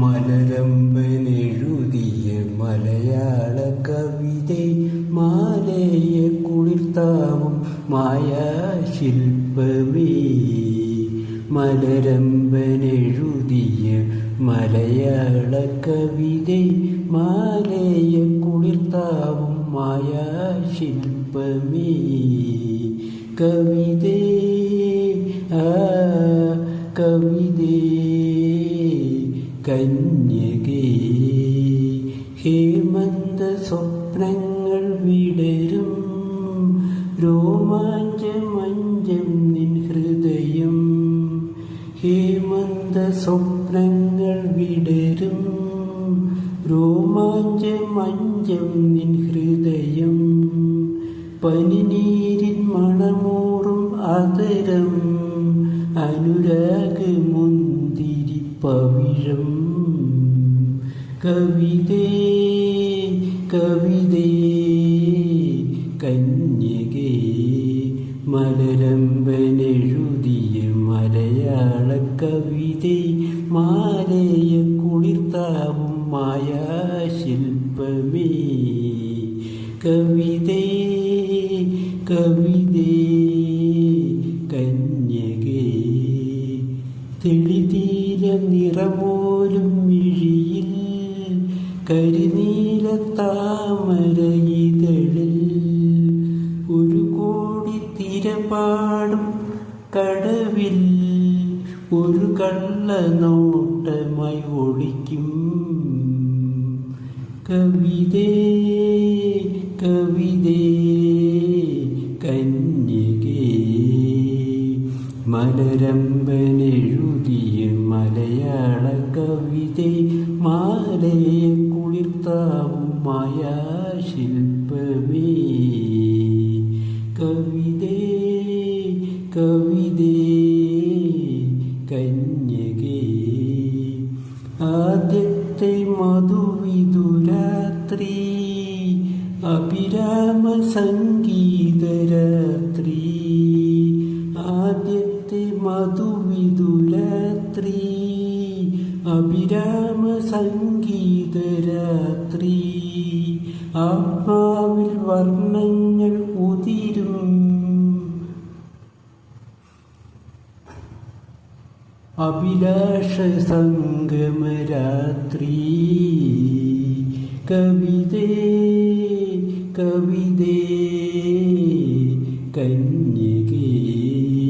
മലരമ്പനെഴുതിയ മലയാള കവിതൈ മാലയ കുളിർത്താവും മായാശില്പമേ. മലരമ്പനെഴുതിയ മലയാള കവിതൈ മാലയ കുളിർത്താവും മായാശില്പമേ. കവിതേ കവിതേ കന്യകേ, ഹേമന്ത സ്വപ്നങ്ങൾ വിടരും രോമാഞ്ചമഞ്ചം നിൻ ഹൃദയം. ഹേമന്ത സ്വപ്നങ്ങൾ വിടരും രോമാഞ്ചമഞ്ചം നിൻ ഹൃദയം. പനിനീരിൻ മണമൂറും അതരം അനുരാഗമുന്തിരി പവിഴം. കവിതേ കവിതേ കന്യകേ, മലരമ്പനെഴുതിയ മലയാള കവിതൈ മാലയ കുളിർത്താവും മായാശില്പമേ. കവിതേ കവിതേ കന്യകേ, തെളിനീല നിറമോലും മിഴിയിൽ കരിനീല താമര ഇതളിൽ ഒരു കോടി തിരപാടും കടവിൽ ഒരു കള്ളനോട്ടമായി ഒളിക്കും. കവിതേ കവിതേ കന്യകേ, മലരമ്പനെഴുതിയ മലയാള കവിതൈ മാലയ കുളിർത്താവും മായാശില്പമേ. കവിതേ കവിതേ കന്യകേ, ആദ്യത്തെ മധുവിധുരാത്രി അഭിരാമ സംഗീതരാത്രി. ആദ്യത്തെ മധുവിധുരാത്രി അഭിരാമ സംഗീതരാത്രി. ആത്മാവിൽ വർണ്ണങ്ങൾ ഉതിരും അഭിലാഷ സംഗമരാത്രി. കവിതേ